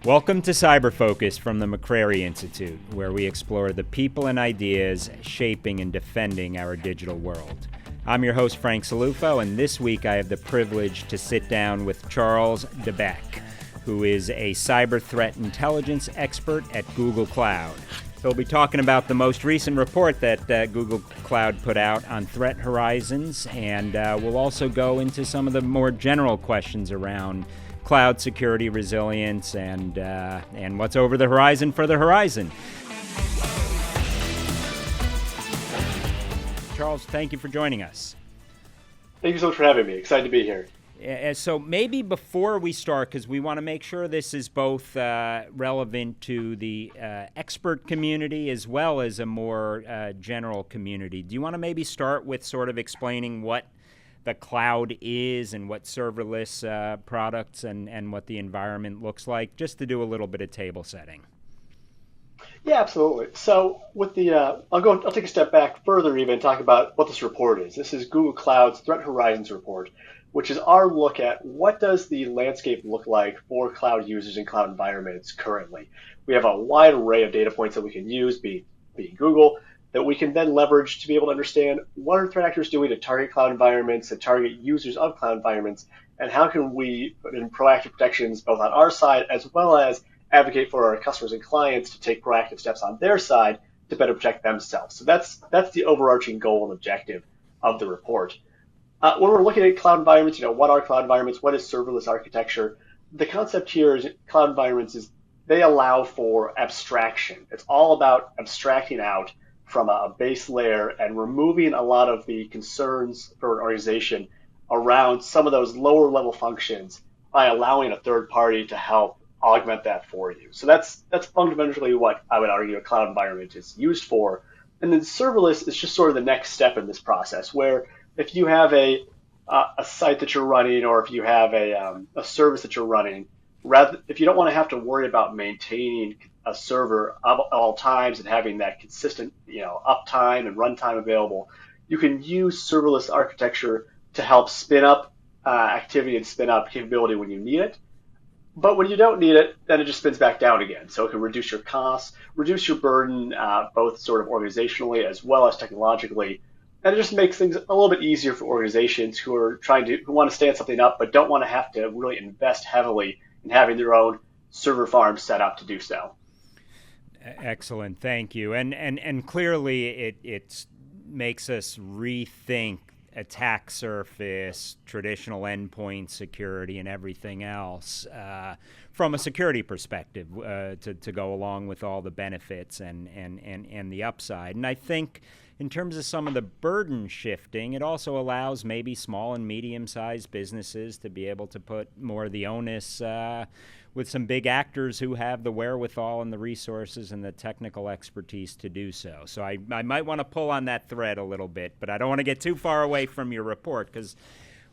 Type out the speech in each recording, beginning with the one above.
Welcome to Cyber Focus from the McCrary Institute, where we explore the people and ideas shaping and defending our digital world. I'm your host, Frank Cilluffo, and this week I have the privilege to sit down with Charles DeBeck, who is a cyber threat intelligence expert at Google Cloud. He'll be talking about the most recent report that Google Cloud put out on threat horizons, and we'll also go into some of the more general questions around cloud security, resilience, and what's over the horizon for the horizon. Charles, thank you for joining us. Thank you so much for having me. Excited to be here. So maybe before we start, because we want to make sure this is both relevant to the expert community as well as a more general community, do you want to maybe start with sort of explaining what the cloud is and what serverless products and what the environment looks like, just to do a little bit of table setting? Yeah, absolutely. So with the, I'll take a step back further even and talk about what this report is. This is Google Cloud's Threat Horizons report, which is our look at what does the landscape look like for cloud users and cloud environments currently. We have a wide array of data points that we can use, being Google, that we can then leverage to be able to understand what are threat actors doing to target cloud environments, to target users of cloud environments, and how can we put in proactive protections both on our side as well as advocate for our customers and clients to take proactive steps on their side to better protect themselves. So that's the overarching goal and objective of the report. When we're looking at cloud environments, what are cloud environments? What is serverless architecture? The concept here is cloud environments is they allow for abstraction. It's all about abstracting out from a base layer and removing a lot of the concerns for an organization around some of those lower level functions by allowing a third party to help augment that for you. So that's fundamentally what I would argue a cloud environment is used for. And then serverless is just sort of the next step in this process, where if you have a site that you're running, or if you have a service that you're running, if you don't want to have to worry about maintaining a server at all times and having that consistent, uptime and runtime available, you can use serverless architecture to help spin up activity and spin up capability when you need it. But when you don't need it, then it just spins back down again. So it can reduce your costs, reduce your burden, both sort of organizationally as well as technologically. And it just makes things a little bit easier for organizations who want to stand something up but don't want to have to really invest heavily in having their own server farm set up to do so. Excellent, thank you. And clearly it makes us rethink attack surface, traditional endpoint security, and everything else from a security perspective to go along with all the benefits and the upside. And I think in terms of some of the burden shifting, it also allows maybe small and medium-sized businesses to be able to put more of the onus with some big actors who have the wherewithal and the resources and the technical expertise to do so. So I might want to pull on that thread a little bit, but I don't want to get too far away from your report, because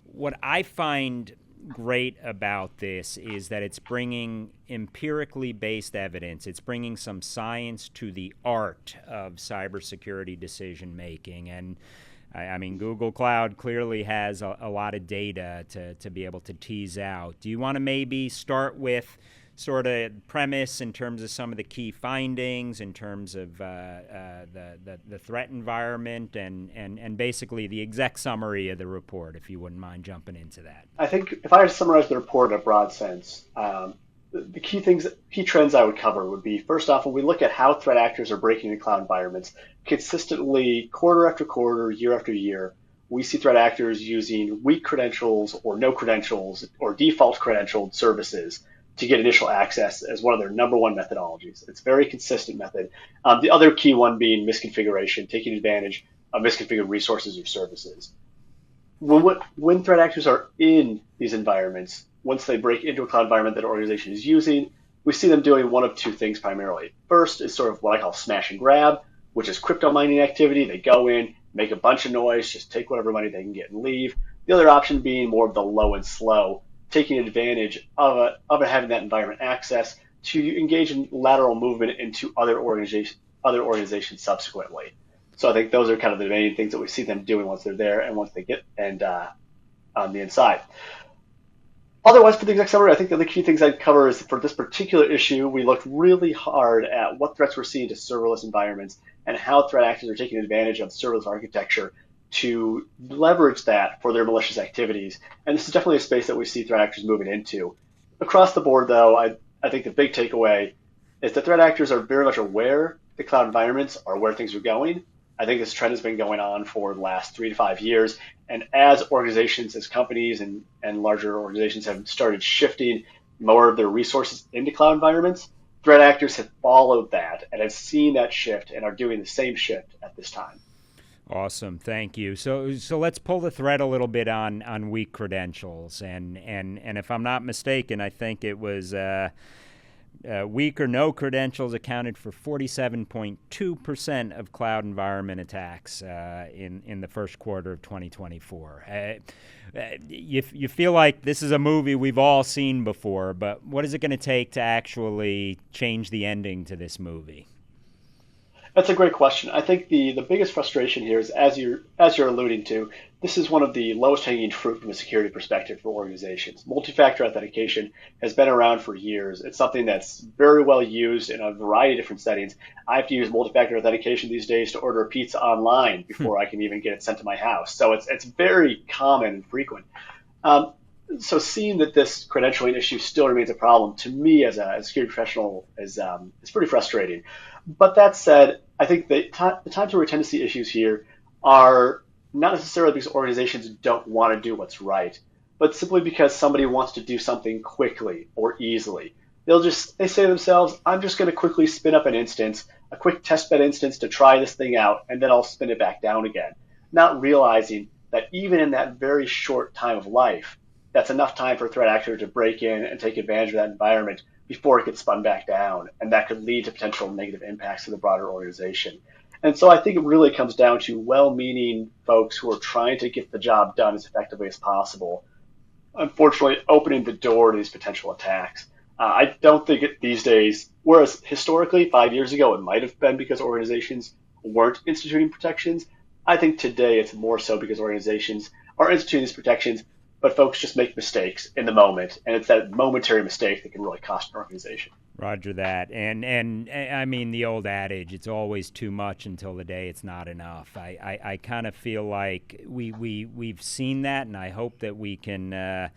what I find great about this is that it's bringing empirically based evidence. It's bringing some science to the art of cybersecurity decision making. And I mean, Google Cloud clearly has a lot of data to be able to tease out. Do you want to maybe start with sort of premise in terms of some of the key findings, in terms of the threat environment, and basically the exec summary of the report, if you wouldn't mind jumping into that? I think if I had to summarize the report in a broad sense, the key trends I would cover would be, first off, when we look at how threat actors are breaking into cloud environments, consistently, quarter after quarter, year after year, we see threat actors using weak credentials or no credentials or default credentialed services to get initial access as one of their number one methodologies. It's a very consistent method. The other key one being misconfiguration, taking advantage of misconfigured resources or services. When threat actors are in these environments, once they break into a cloud environment that an organization is using, we see them doing one of two things primarily. First is sort of what I call smash and grab, which is crypto mining activity. They go in, make a bunch of noise, just take whatever money they can get and leave. The other option being more of the low and slow, taking advantage of it having that environment access to engage in lateral movement into other organizations subsequently. So I think those are kind of the main things that we see them doing once they're there and once they get on the inside. Otherwise, for the exec summary, I think the other key things I'd cover is for this particular issue, we looked really hard at what threats we're seeing to serverless environments and how threat actors are taking advantage of serverless architecture to leverage that for their malicious activities. And this is definitely a space that we see threat actors moving into. Across the board, though, I think the big takeaway is that threat actors are very much aware the cloud environments are where things are going. I think this trend has been going on for the last 3 to 5 years. And as organizations, as companies and larger organizations have started shifting more of their resources into cloud environments, threat actors have followed that and have seen that shift and are doing the same shift at this time. Awesome, thank you. So let's pull the thread a little bit on weak credentials, and if I'm not mistaken, I think it was weak or no credentials accounted for 47.2% of cloud environment attacks in the first quarter of 2024. You feel like this is a movie we've all seen before, but what is it going to take to actually change the ending to this movie? That's a great question. I think the biggest frustration here is, as you're alluding to, this is one of the lowest hanging fruit from a security perspective for organizations. Multi-factor authentication has been around for years. It's something that's very well used in a variety of different settings. I have to use multi-factor authentication these days to order a pizza online before I can even get it sent to my house. So it's very common and frequent. So seeing that this credentialing issue still remains a problem, to me as a security professional, is pretty frustrating. But that said, I think the time to retendency issues here are not necessarily because organizations don't want to do what's right, but simply because somebody wants to do something quickly or easily. They say to themselves, I'm just going to quickly spin up an instance, a quick testbed instance to try this thing out, and then I'll spin it back down again, not realizing that even in that very short time of life, that's enough time for a threat actor to break in and take advantage of that environment before it gets spun back down, and that could lead to potential negative impacts to the broader organization. And so I think it really comes down to well-meaning folks who are trying to get the job done as effectively as possible, unfortunately opening the door to these potential attacks. I don't think these days, whereas historically, 5 years ago, it might have been because organizations weren't instituting protections, I think today it's more so because organizations are instituting these protections, but folks just make mistakes in the moment, and it's that momentary mistake that can really cost an organization. Roger that. And I mean, the old adage, it's always too much until the day it's not enough. I kind of feel like we've seen that, and I hope that we can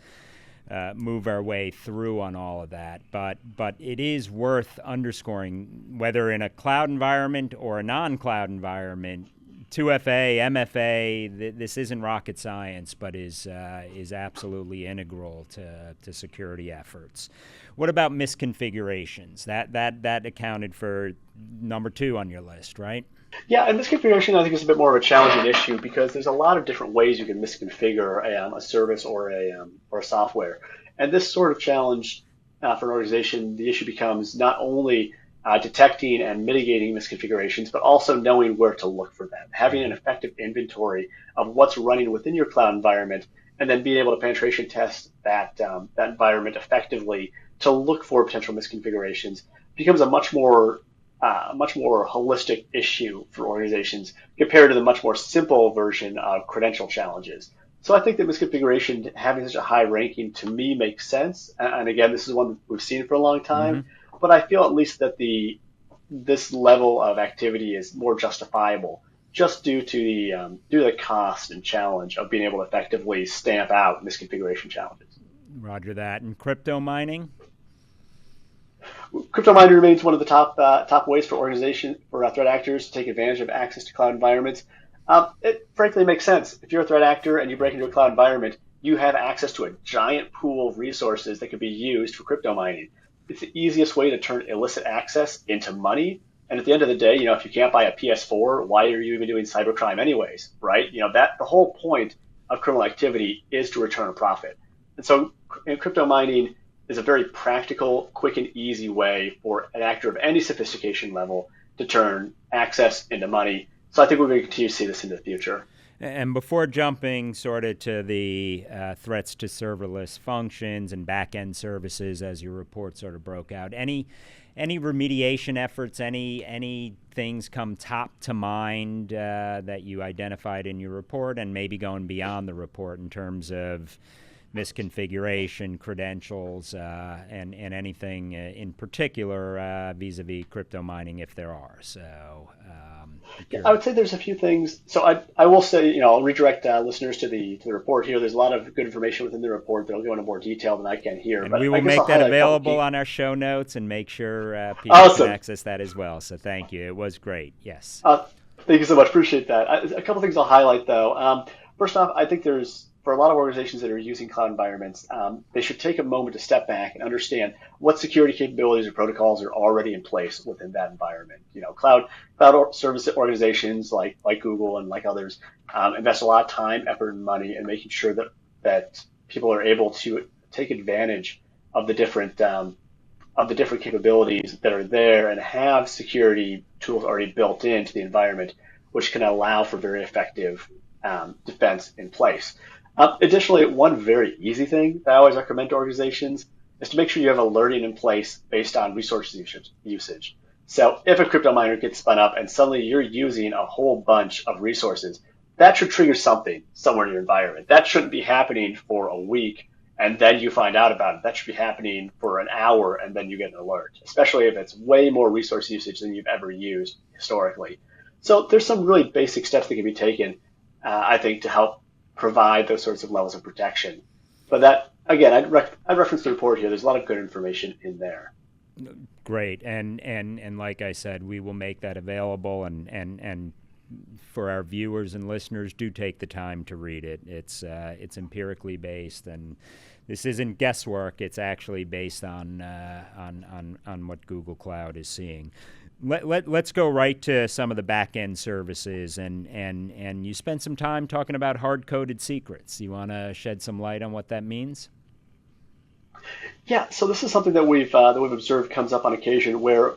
move our way through on all of that. But it is worth underscoring, whether in a cloud environment or a non-cloud environment, 2FA, MFA, this isn't rocket science, but is absolutely integral to security efforts. What about misconfigurations? That accounted for number 2 on your list, right? Yeah, and misconfiguration I think is a bit more of a challenging issue because there's a lot of different ways you can misconfigure a service or a software. And this sort of challenge for an organization, the issue becomes not only detecting and mitigating misconfigurations, but also knowing where to look for them, having an effective inventory of what's running within your cloud environment, and then being able to penetration test that environment effectively to look for potential misconfigurations becomes a much more holistic issue for organizations compared to the much more simple version of credential challenges. So I think that misconfiguration having such a high ranking to me makes sense. And again, this is one that we've seen for a long time. Mm-hmm. But I feel at least that this level of activity is more justifiable just due to the cost and challenge of being able to effectively stamp out misconfiguration challenges. Roger that. And crypto mining? Crypto mining remains one of the top ways for threat actors to take advantage of access to cloud environments. It frankly makes sense. If you're a threat actor and you break into a cloud environment, you have access to a giant pool of resources that can be used for crypto mining. It's the easiest way to turn illicit access into money. And at the end of the day, if you can't buy a PS4, why are you even doing cybercrime anyways, right? The whole point of criminal activity is to return a profit. And so crypto mining is a very practical, quick, and easy way for an actor of any sophistication level to turn access into money. So I think we're going to continue to see this in the future. And before jumping sort of to the threats to serverless functions and back-end services, as your report sort of broke out, any remediation efforts, any things come top to mind that you identified in your report, and maybe going beyond the report in terms of misconfiguration, credentials, and anything in particular vis-a-vis crypto mining, if there are. So, I would say there's a few things. So I will say, I'll redirect listeners to the report here. There's a lot of good information within the report that'll go into more detail than I can here. And but we will I guess make I'll that highlight a couple available key. on our show notes and make sure people Awesome. can access that as well. So thank you. It was great. Yes. Thank you so much. Appreciate that. A couple things I'll highlight, though. First off, I think for a lot of organizations that are using cloud environments, they should take a moment to step back and understand what security capabilities or protocols are already in place within that environment. Cloud service organizations like Google and like others invest a lot of time, effort, and money in making sure that people are able to take advantage of the different capabilities that are there and have security tools already built into the environment, which can allow for very effective defense in place. Additionally, one very easy thing that I always recommend to organizations is to make sure you have alerting in place based on resource usage. So if a crypto miner gets spun up and suddenly you're using a whole bunch of resources, that should trigger something somewhere in your environment. That shouldn't be happening for a week and then you find out about it. That should be happening for an hour and then you get an alert, especially if it's way more resource usage than you've ever used historically. So there's some really basic steps that can be taken, I think, to help provide those sorts of levels of protection. But that, again, I'd reference the report here. There's a lot of good information in there. Great. And like I said, we will make that available and for our viewers and listeners, do take the time to read it. It's empirically based, and this isn't guesswork. It's actually based on what Google Cloud is seeing. Let's go right to some of the back-end services, and you spent some time talking about hard-coded secrets. You want to shed some light on what that means? Yeah, so this is something that we've observed comes up on occasion where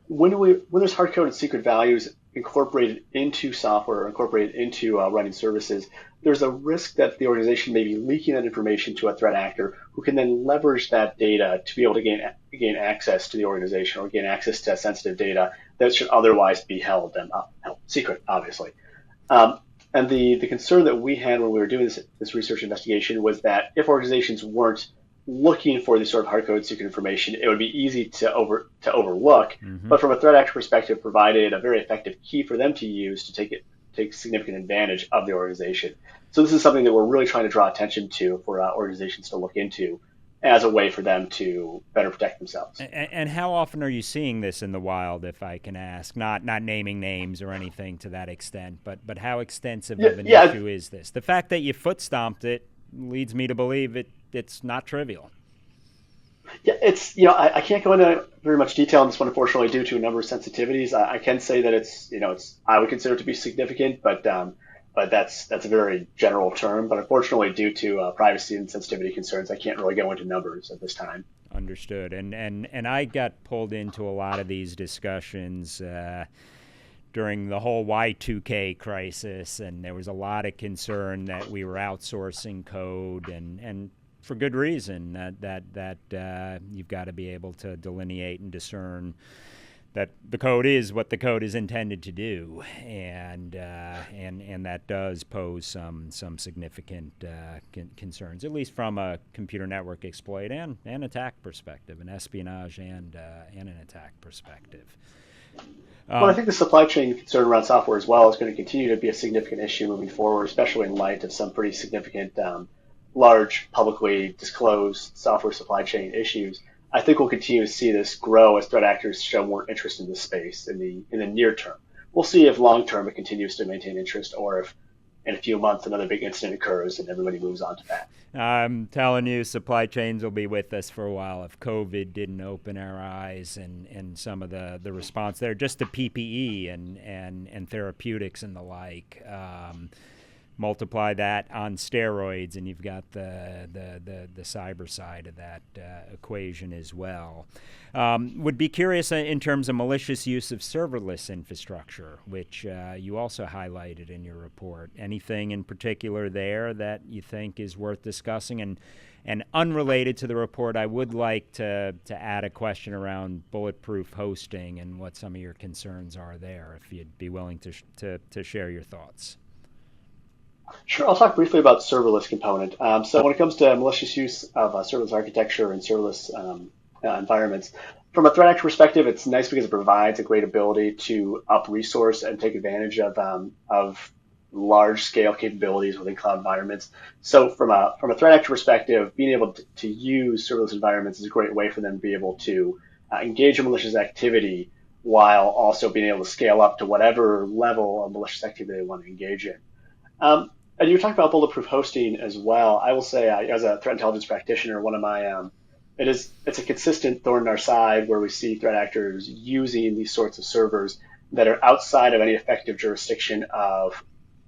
when there's hard-coded secret values incorporated into software or incorporated into running services, there's a risk that the organization may be leaking that information to a threat actor who can then leverage that data to be able to gain access to the organization or gain access to sensitive data that should otherwise be held secret, obviously. And the concern that we had when we were doing this research investigation was that if organizations weren't looking for this sort of hard-coded secret information, it would be easy to overlook. Mm-hmm. But from a threat actor perspective, provided a very effective key for them to use to take significant advantage of the organization. So this is something that we're really trying to draw attention to for organizations to look into as a way for them to better protect themselves. And how often are you seeing this in the wild, if I can ask? Not naming names or anything to that extent, but how extensive of an issue is this? The fact that you foot stomped it leads me to believe it's not trivial. Yeah, it's I can't go into very much detail on this one, unfortunately, due to a number of sensitivities. I can say that it's I would consider it to be significant, but that's a very general term. But unfortunately, due to privacy and sensitivity concerns, I can't really go into numbers at this time. Understood. And I got pulled into a lot of these discussions during the whole Y2K crisis, and there was a lot of concern that we were outsourcing code, and for good reason, that you've got to be able to delineate and discern that the code is what the code is intended to do, and that does pose some significant concerns, at least from a computer network exploit and attack perspective, an espionage and an attack perspective. Well, I think the supply chain concern around software as well is going to continue to be a significant issue moving forward, especially in light of some pretty significant large publicly disclosed software supply chain issues. I think we'll continue to see this grow as threat actors show more interest in this space in the near term. We'll see if long term it continues to maintain interest, or if in a few months another big incident occurs and everybody moves on to that. I'm telling you, supply chains will be with us for a while. If COVID didn't open our eyes and some of the response there, just to PPE and therapeutics and the like. Multiply that on steroids, and you've got the cyber side of that equation as well. Would be curious in terms of malicious use of serverless infrastructure, which you also highlighted in your report. Anything in particular there that you think is worth discussing? And unrelated to the report, I would like to add a question around bulletproof hosting and what some of your concerns are there, if you'd be willing to share your thoughts. Sure, I'll talk briefly about serverless component. So when it comes to malicious use of serverless architecture and serverless environments, from a threat actor perspective, it's nice because it provides a great ability to up resource and take advantage of large scale capabilities within cloud environments. So from a threat actor perspective, being able to use serverless environments is a great way for them to be able to engage in malicious activity while also being able to scale up to whatever level of malicious activity they want to engage in. And you were talking about bulletproof hosting as well. I will say, as a threat intelligence practitioner, one of my it's a consistent thorn in our side where we see threat actors using these sorts of servers that are outside of any effective jurisdiction of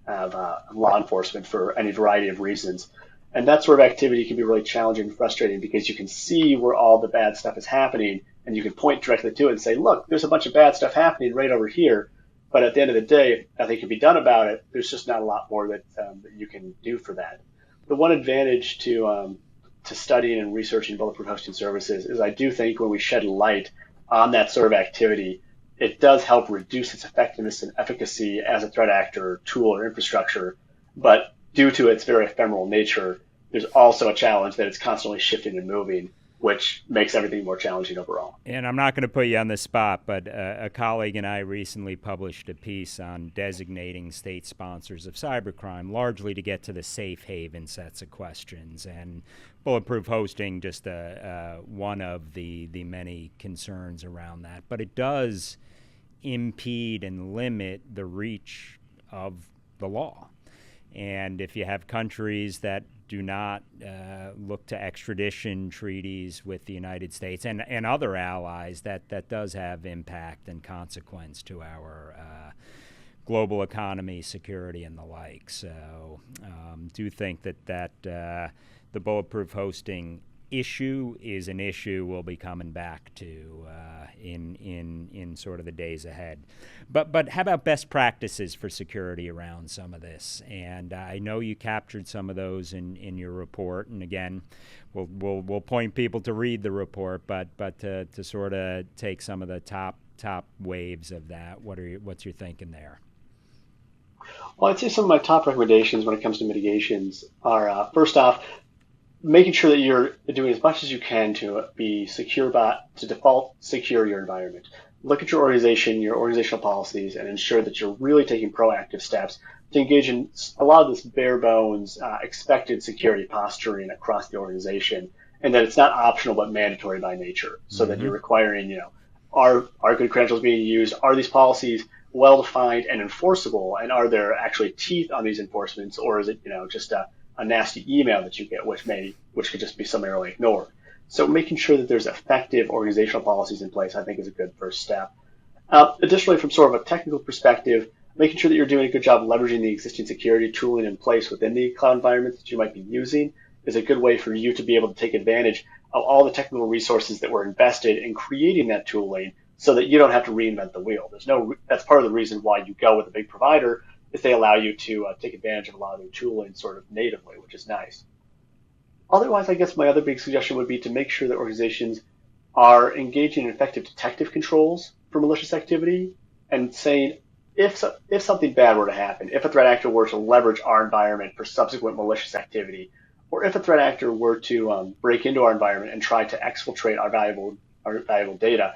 law enforcement for any variety of reasons. And that sort of activity can be really challenging and frustrating because you can see where all the bad stuff is happening and you can point directly to it and say, look, there's a bunch of bad stuff happening right over here. But at the end of the day, if nothing can be done about it, there's just not a lot more that you can do for that. The one advantage to studying and researching bulletproof hosting services is I do think when we shed light on that sort of activity, it does help reduce its effectiveness and efficacy as a threat actor, tool, or infrastructure. But due to its very ephemeral nature, there's also a challenge that it's constantly shifting and moving, which makes everything more challenging overall. And I'm not going to put you on the spot, but a colleague and I recently published a piece on designating state sponsors of cybercrime, largely to get to the safe haven sets of questions. And bulletproof hosting, just one of the many concerns around that. But it does impede and limit the reach of the law. And if you have countries that do not look to extradition treaties with the United States and other allies, that does have impact and consequence to our global economy, security, and the like. So do think that the bulletproof hosting issue is an issue we'll be coming back to in sort of the days ahead. But how about best practices for security around some of this? And I know you captured some of those in your report. And again, we'll point people to read the report, but to sort of take some of the top waves of that. What's your thinking there? Well, I'd say some of my top recommendations when it comes to mitigations are first off, making sure that you're doing as much as you can to be secure, to default secure your environment. Look at your organization, your organizational policies, and ensure that you're really taking proactive steps to engage in a lot of this bare bones expected security posturing across the organization, and that it's not optional but mandatory by nature. So that you're requiring, are good credentials being used? Are these policies well defined and enforceable? And are there actually teeth on these enforcements, or is it, just a nasty email that you get, which could just be summarily ignored? So making sure that there's effective organizational policies in place, I think, is a good first step. Additionally, from sort of a technical perspective, making sure that you're doing a good job leveraging the existing security tooling in place within the cloud environments that you might be using is a good way for you to be able to take advantage of all the technical resources that were invested in creating that tooling so that you don't have to reinvent the wheel. That's part of the reason why you go with a big provider, is they allow you to take advantage of a lot of their tooling sort of natively, which is nice. Otherwise, I guess my other big suggestion would be to make sure that organizations are engaging in effective detective controls for malicious activity and saying, if something bad were to happen, if a threat actor were to leverage our environment for subsequent malicious activity, or if a threat actor were to break into our environment and try to exfiltrate our valuable data,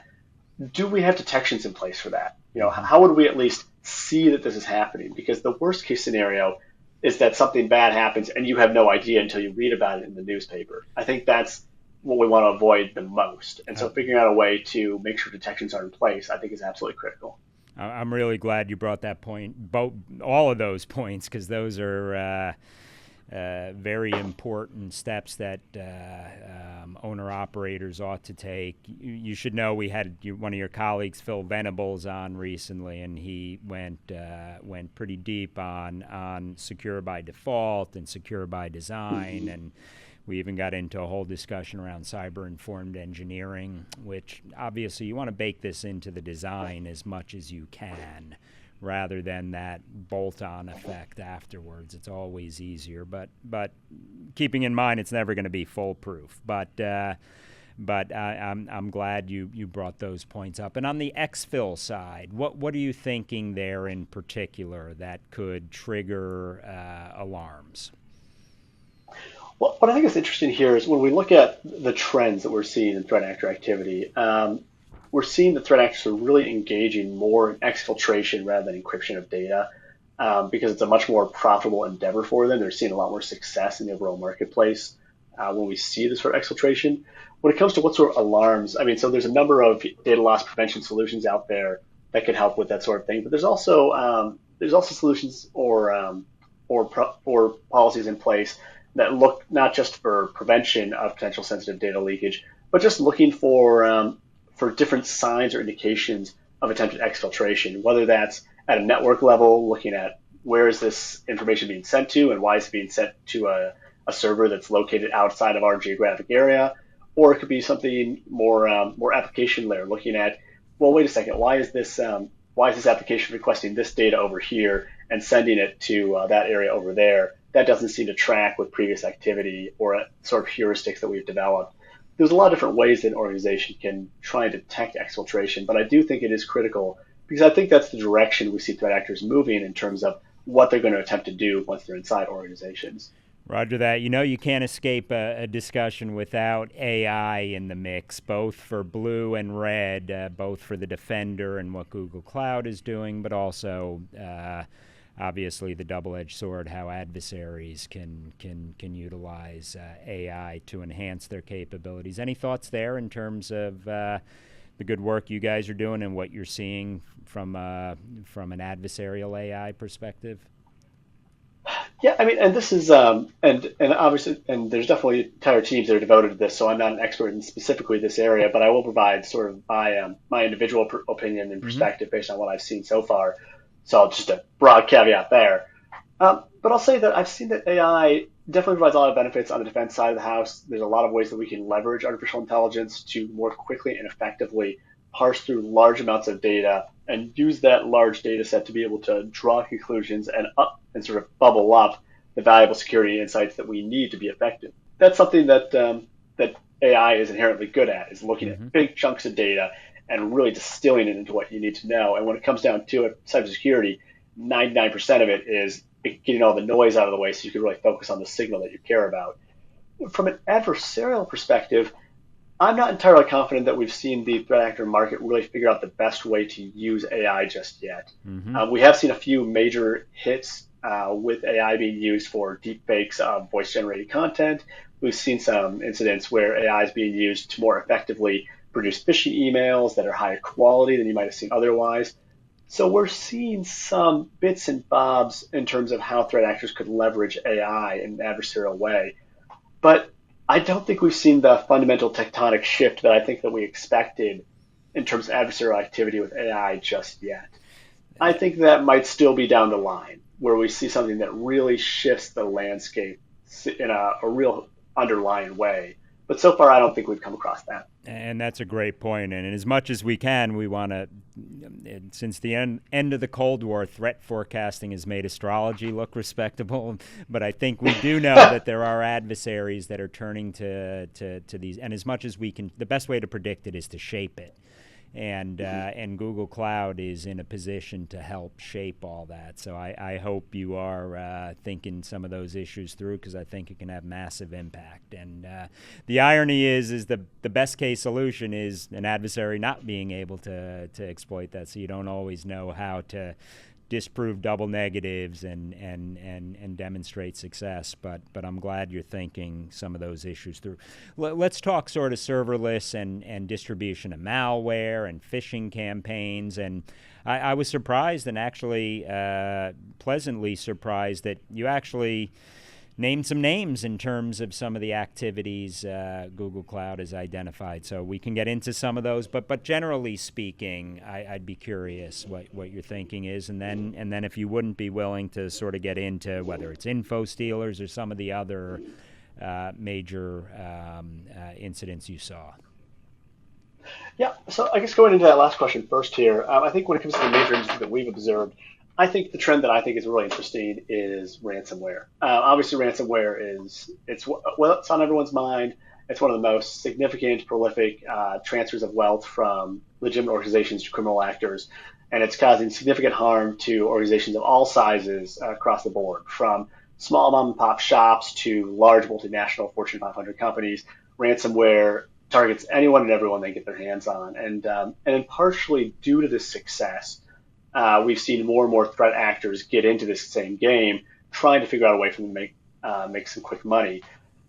do we have detections in place for that? How would we at least see that this is happening? Because the worst case scenario is that something bad happens and you have no idea until you read about it in the newspaper. I think that's what we want to avoid the most. And so figuring out a way to make sure detections are in place, I think, is absolutely critical. I'm really glad you brought that point, all of those points, because those are very important steps that owner-operators ought to take. You should know we had one of your colleagues, Phil Venables, on recently, and he went pretty deep on secure by default and secure by design, and we even got into a whole discussion around cyber-informed engineering, which obviously you want to bake this into the design as much as you can, rather than that bolt-on effect afterwards. It's always easier, but keeping in mind it's never going to be foolproof. But But I'm glad you brought those points up. And on the exfil side, what are you thinking there in particular that could trigger alarms? Well, what I think is interesting here is when we look at the trends that we're seeing in threat actor activity, we're seeing that threat actors are really engaging more in exfiltration rather than encryption of data, because it's a much more profitable endeavor for them. They're seeing a lot more success in the overall marketplace when we see this sort of exfiltration. When it comes to what sort of alarms, I mean, so there's a number of data loss prevention solutions out there that can help with that sort of thing, but there's also solutions or policies in place that look not just for prevention of potential sensitive data leakage, but just looking for different signs or indications of attempted exfiltration, whether that's at a network level, looking at where is this information being sent to and why is it being sent to a server that's located outside of our geographic area, or it could be something more application layer, looking at, well, wait a second, why is this application requesting this data over here and sending it to that area over there? That doesn't seem to track with previous activity or sort of heuristics that we've developed. There's a lot of different ways that an organization can try and detect exfiltration, but I do think it is critical because I think that's the direction we see threat actors moving in terms of what they're going to attempt to do once they're inside organizations. Roger that. You can't escape a discussion without AI in the mix, both for blue and red, both for the Defender and what Google Cloud is doing, but also obviously the double-edged sword, how adversaries can utilize AI to enhance their capabilities. Any thoughts there in terms of the good work you guys are doing and what you're seeing from an adversarial AI perspective? Yeah, I mean, and this is and obviously, and there's definitely entire teams that are devoted to this. So I'm not an expert in specifically this area, but I will provide sort of my individual opinion and perspective based on what I've seen so far. So just a broad caveat there. But I'll say that I've seen that AI definitely provides a lot of benefits on the defense side of the house. There's a lot of ways that we can leverage artificial intelligence to more quickly and effectively parse through large amounts of data and use that large data set to be able to draw conclusions and sort of bubble up the valuable security insights that we need to be effective. That's something that that AI is inherently good at, is looking at big chunks of data and really distilling it into what you need to know. And when it comes down to it, cybersecurity, 99% of it is getting all the noise out of the way so you can really focus on the signal that you care about. From an adversarial perspective, I'm not entirely confident that we've seen the threat actor market really figure out the best way to use AI just yet. We have seen a few major hits with AI being used for deepfakes of voice-generated content. We've seen some incidents where AI is being used to more effectively produce phishing emails that are higher quality than you might have seen otherwise. So we're seeing some bits and bobs in terms of how threat actors could leverage AI in an adversarial way. But I don't think we've seen the fundamental tectonic shift that I think that we expected in terms of adversarial activity with AI just yet. I think that might still be down the line where we see something that really shifts the landscape in a real underlying way. But so far, I don't think we've come across that. And that's a great point. And as much as we can, we want to, since the end of the Cold War, threat forecasting has made astrology look respectable. But I think we do know that there are adversaries that are turning to these. And as much as we can, the best way to predict it is to shape it. And Google Cloud is in a position to help shape all that. So I hope you are thinking some of those issues through, because I think it can have massive impact. And the irony is the best case solution is an adversary not being able to exploit that. So you don't always know how to disprove double negatives and demonstrate success, but I'm glad you're thinking some of those issues through. Let's talk sort of serverless and distribution of malware and phishing campaigns. And I was surprised, and actually pleasantly surprised, that you actually named some names in terms of some of the activities Google Cloud has identified. So we can get into some of those, but generally speaking, I'd be curious what your thinking is, and then if you wouldn't be willing to sort of get into whether it's info stealers or some of the other major incidents you saw. Yeah, so I guess going into that last question first here, I think when it comes to the major incidents that we've observed, I think the trend that I think is really interesting is ransomware. Obviously, ransomware it's on everyone's mind. It's one of the most significant, prolific transfers of wealth from legitimate organizations to criminal actors, and it's causing significant harm to organizations of all sizes across the board, from small mom and pop shops to large multinational Fortune 500 companies. Ransomware targets anyone and everyone they get their hands on, and partially due to this success, we've seen more and more threat actors get into this same game, trying to figure out a way for them to make some quick money.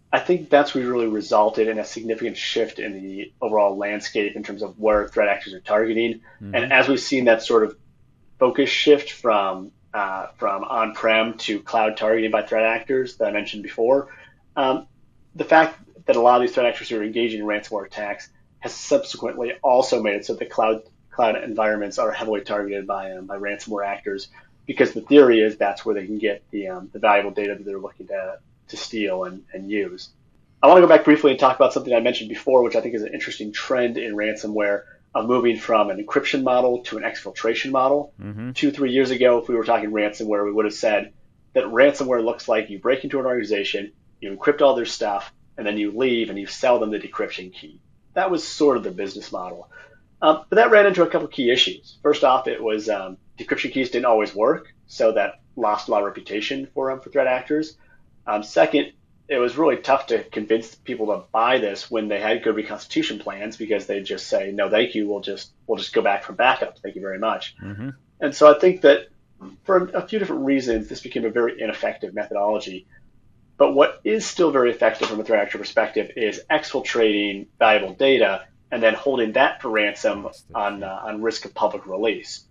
I think that's really resulted in a significant shift in the overall landscape in terms of where threat actors are targeting. Mm-hmm. And as we've seen that sort of focus shift from on-prem to cloud targeting by threat actors that I mentioned before, the fact that a lot of these threat actors are engaging in ransomware attacks has subsequently also made it so that cloud environments are heavily targeted by ransomware actors, because the theory is that's where they can get the valuable data that they're looking to steal and use. I want to go back briefly and talk about something I mentioned before, which I think is an interesting trend in ransomware, of moving from an encryption model to an exfiltration model. Mm-hmm. 2-3 years ago, if we were talking ransomware, we would have said that ransomware looks like you break into an organization, you encrypt all their stuff, and then you leave and you sell them the decryption key. That was sort of the business model. But that ran into a couple key issues. First off, it was decryption keys didn't always work, so that lost a lot of reputation for threat actors. Second, it was really tough to convince people to buy this when they had good reconstitution plans, because they'd just say, no, thank you, we'll just go back from backup. Thank you very much. Mm-hmm. And so I think that for a few different reasons, this became a very ineffective methodology. But what is still very effective from a threat actor perspective is exfiltrating valuable data and then holding that for ransom on risk of public release.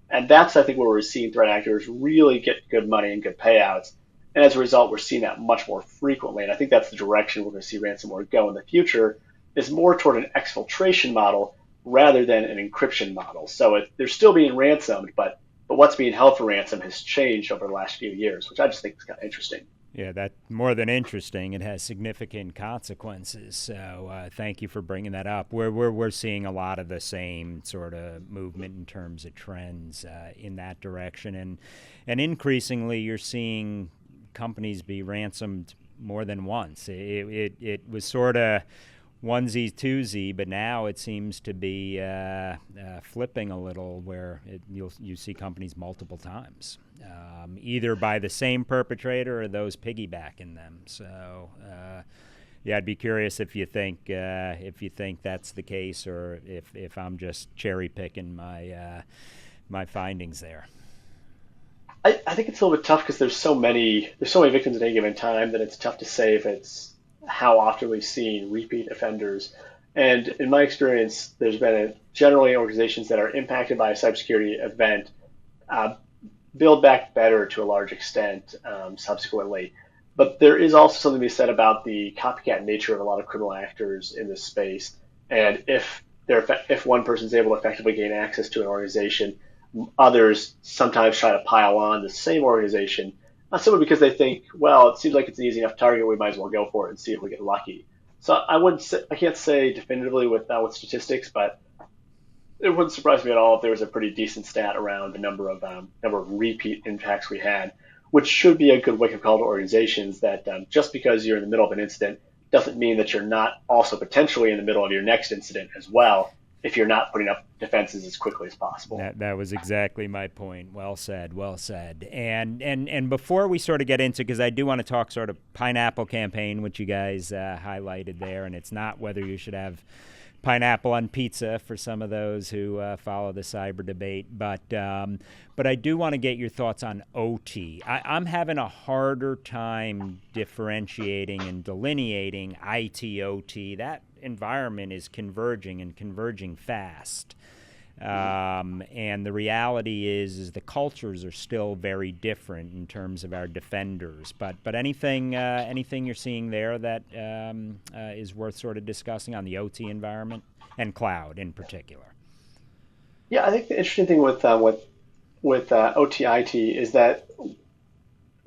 And that's, I think, where we're seeing threat actors really get good money and good payouts. And as a result, we're seeing that much more frequently. And I think that's the direction we're going to see ransomware go in the future, is more toward an exfiltration model rather than an encryption model. So they're still being ransomed, but what's being held for ransom has changed over the last few years, which I just think is kind of interesting. Yeah, that more than interesting. It has significant consequences. So thank you for bringing that up. We're seeing a lot of the same sort of movement in terms of trends in that direction, and increasingly you're seeing companies be ransomed more than once. It was sort of onesie twosie, but now it seems to be flipping a little, where you see companies multiple times, either by the same perpetrator or those piggybacking them. So yeah, I'd be curious if you think that's the case, or if I'm just cherry picking my findings there. I think it's a little bit tough because there's so many victims at any given time that it's tough to say if it's how often we've seen repeat offenders. And in my experience, there's been generally organizations that are impacted by a cybersecurity event build back better to a large extent subsequently. But there is also something to be said about the copycat nature of a lot of criminal actors in this space. And if one person's able to effectively gain access to an organization, others sometimes try to pile on the same organization, simply because they think, well, it seems like it's an easy enough target, we might as well go for it and see if we get lucky. So I can't say definitively with statistics, but it wouldn't surprise me at all if there was a pretty decent stat around the number of repeat impacts we had, which should be a good wake-up call to organizations that just because you're in the middle of an incident doesn't mean that you're not also potentially in the middle of your next incident as well, if you're not putting up defenses as quickly as possible. That was exactly my point. Well said. And before we sort of get into, because I do want to talk sort of pineapple campaign, which you guys highlighted there, and it's not whether you should have pineapple on pizza for some of those who follow the cyber debate, but I do want to get your thoughts on OT. I'm having a harder time differentiating and delineating IT, OT. That environment is converging fast. And the reality is the cultures are still very different in terms of our defenders. But anything you're seeing there that is worth sort of discussing on the OT environment and cloud in particular? Yeah, I think the interesting thing with OT IT is that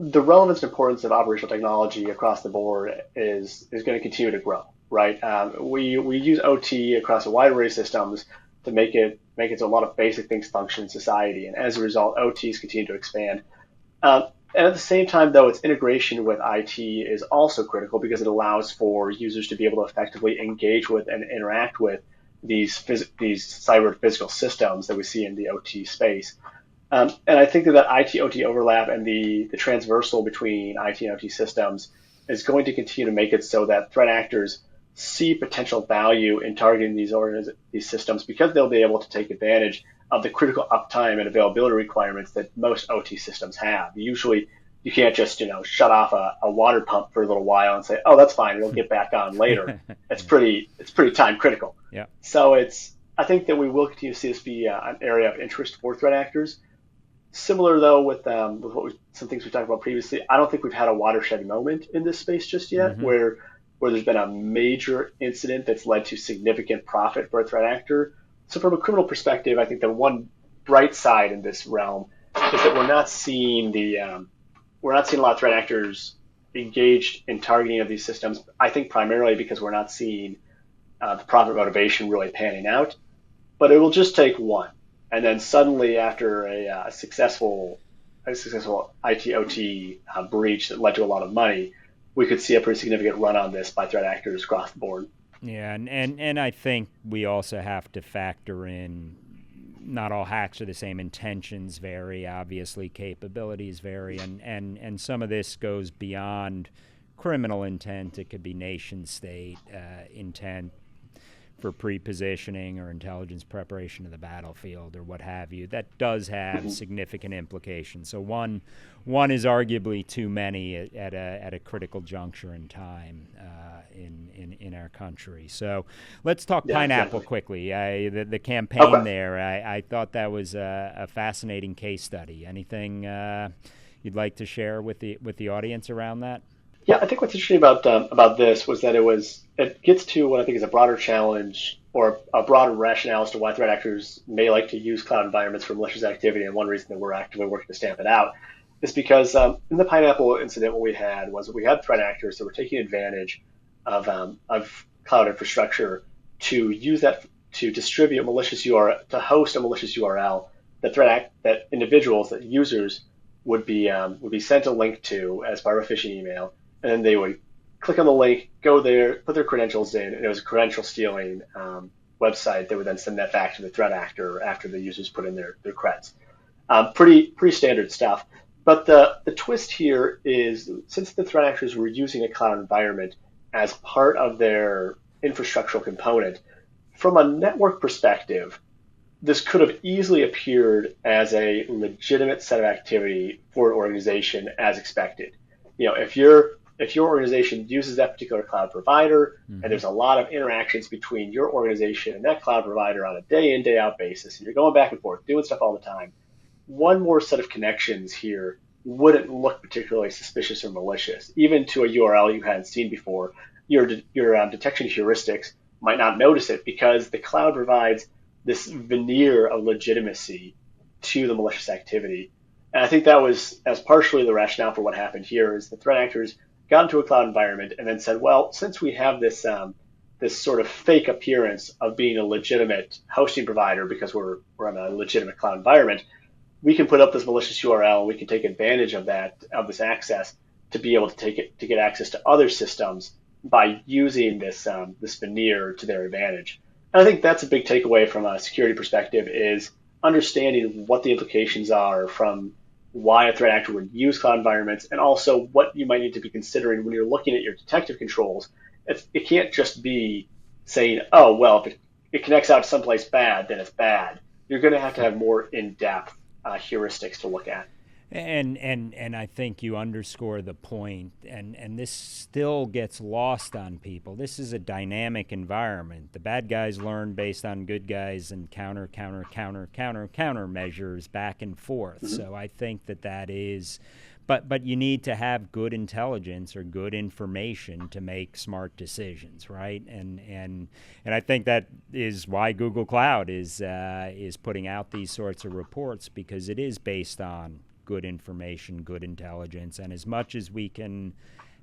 the relevance and importance of operational technology across the board is going to continue to grow. Right? We use OT across a wide array of systems to make it so a lot of basic things function in society, and as a result, OTs continue to expand. I And at the same time, though, its integration with IT is also critical because it allows for users to be able to effectively engage with and interact with these cyber physical systems that we see in the OT space. And I think that IT-OT overlap and the transversal between IT and OT systems is going to continue to make it so that threat actors see potential value in targeting these systems because they'll be able to take advantage of the critical uptime and availability requirements that most OT systems have. Usually, you can't just shut off a water pump for a little while and say, "Oh, that's fine, it'll get back on later." It's pretty time critical. Yeah. So I think that we will continue to see this be an area of interest for threat actors. Similar though with some things we talked about previously, I don't think we've had a watershed moment in this space just yet where there's been a major incident that's led to significant profit for a threat actor. So from a criminal perspective, I think the one bright side in this realm is that we're not seeing a lot of threat actors engaged in targeting of these systems. I think primarily because we're not seeing the profit motivation really panning out. But it will just take one. And then suddenly, after a successful IT/OT breach that led to a lot of money, we could see a pretty significant run on this by threat actors across the board. Yeah, and I think we also have to factor in not all hacks are the same. Intentions vary, obviously, capabilities vary, and some of this goes beyond criminal intent. It could be nation state intent for pre-positioning or intelligence preparation of the battlefield or what have you. That does have significant implications. So one is arguably too many at a critical juncture in time in our country. So let's talk Pineapple exactly. quickly. The campaign there, I thought that was a fascinating case study. Anything you'd like to share with the audience around that? Yeah, I think what's interesting about this was that it gets to what I think is a broader challenge or a broader rationale as to why threat actors may like to use cloud environments for malicious activity. And one reason that we're actively working to stamp it out is because in the Pineapple incident, what we had was that we had threat actors that were taking advantage of cloud infrastructure to use that to distribute malicious URL, to host a malicious URL that individuals, that users would be sent a link to as part of a phishing email, and then they would click on the link, go there, put their credentials in, and it was a credential stealing website that would then send that back to the threat actor after the users put in their creds. Pretty standard stuff. But the twist here is, since the threat actors were using a cloud environment as part of their infrastructural component, from a network perspective, this could have easily appeared as a legitimate set of activity for an organization as expected. If your organization uses that particular cloud provider and there's a lot of interactions between your organization and that cloud provider on a day in, day out basis, and you're going back and forth, doing stuff all the time, one more set of connections here wouldn't look particularly suspicious or malicious. Even to a URL you hadn't seen before, your detection heuristics might not notice it because the cloud provides this veneer of legitimacy to the malicious activity. And I think that was as partially the rationale for what happened here is the threat actors got into a cloud environment and then said, well, since we have this sort of fake appearance of being a legitimate hosting provider because we're on a legitimate cloud environment, we can put up this malicious URL. We can take advantage of this access to be able to get access to other systems by using this veneer to their advantage. And I think that's a big takeaway from a security perspective is understanding what the implications are from why a threat actor would use cloud environments and also what you might need to be considering when you're looking at your detective controls. It can't just be saying, oh, well, if it connects out someplace bad, then it's bad. You're going to have more in-depth heuristics to look at. And I think you underscore the point, and this still gets lost on people. This is a dynamic environment. The bad guys learn based on good guys and counter measures back and forth. So I think that is, but you need to have good intelligence or good information to make smart decisions, right? And I think that is why Google Cloud is putting out these sorts of reports, because it is based on good information, good intelligence, and as much as we can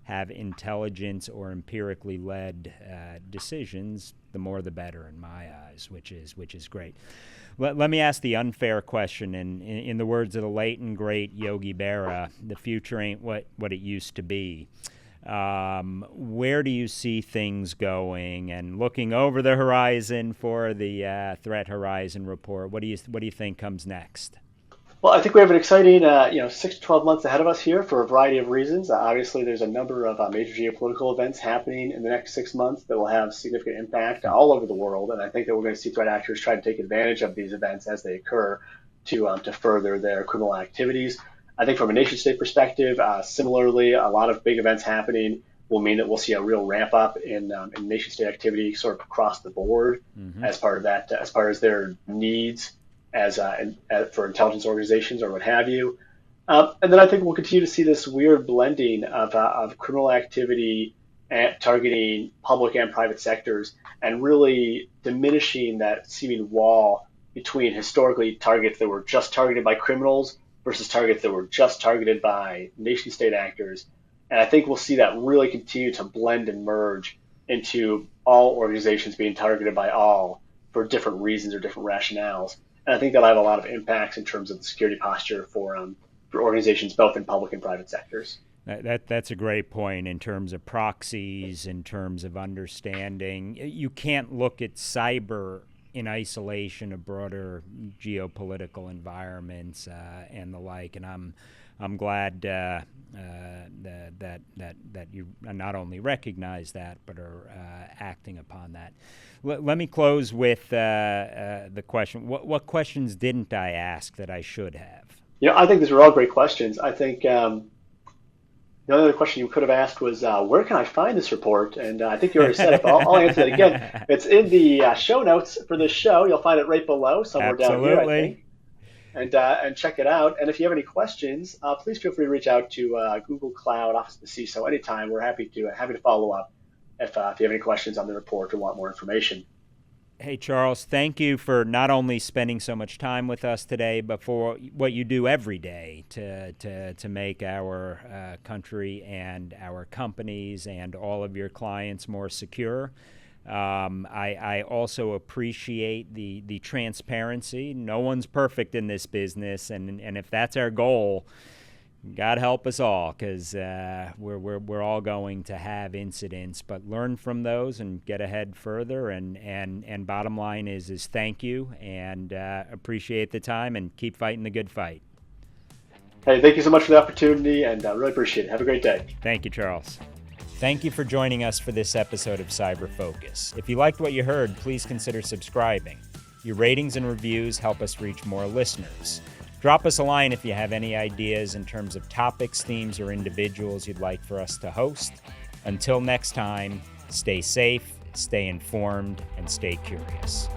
have intelligence or empirically led decisions, the more the better in my eyes, which is great. Let me ask the unfair question. In the words of the late and great Yogi Berra, the future ain't what it used to be. Where do you see things going? And looking over the horizon for the Threat Horizon report, what do you think comes next? Well, I think we have an exciting 6 to 12 months ahead of us here for a variety of reasons. Obviously, there's a number of major geopolitical events happening in the next 6 months that will have significant impact all over the world, and I think that we're going to see threat actors try to take advantage of these events as they occur to further their criminal activities. I think from a nation-state perspective, similarly, a lot of big events happening will mean that we'll see a real ramp up in nation-state activity sort of across the board as part of that, as far as their needs as for intelligence organizations or what have you. And then I think we'll continue to see this weird blending of criminal activity targeting public and private sectors and really diminishing that seeming wall between historically targets that were just targeted by criminals versus targets that were just targeted by nation state actors. And I think we'll see that really continue to blend and merge into all organizations being targeted by all for different reasons or different rationales. And I think that'll have a lot of impacts in terms of the security posture for organizations both in public and private sectors. That's a great point in terms of proxies, in terms of understanding. You can't look at cyber in isolation of broader geopolitical environments and the like. And I'm glad that you not only recognize that, but are acting upon that. Let me close with the question. What questions didn't I ask that I should have? I think these were all great questions. I think the other question you could have asked was, where can I find this report? And I think you already said it, but I'll answer that again. It's in the show notes for this show. You'll find it right below, somewhere down here, I think. And check it out. And if you have any questions, please feel free to reach out to Google Cloud Office of the CISO anytime. We're happy to follow up if you have any questions on the report or want more information. Hey, Charles, thank you for not only spending so much time with us today, but for what you do every day to make our country and our companies and all of your clients more secure. I also appreciate the transparency. No one's perfect in this business, and if that's our goal, God help us all, because we're all going to have incidents, but learn from those and get ahead further. And bottom line is thank you, and appreciate the time, and keep fighting the good fight. Hey, thank you so much for the opportunity, and I really appreciate it. Have a great day. Thank you, Charles. Thank you for joining us for this episode of Cyber Focus. If you liked what you heard, please consider subscribing. Your ratings and reviews help us reach more listeners. Drop us a line if you have any ideas in terms of topics, themes, or individuals you'd like for us to host. Until next time, stay safe, stay informed, and stay curious.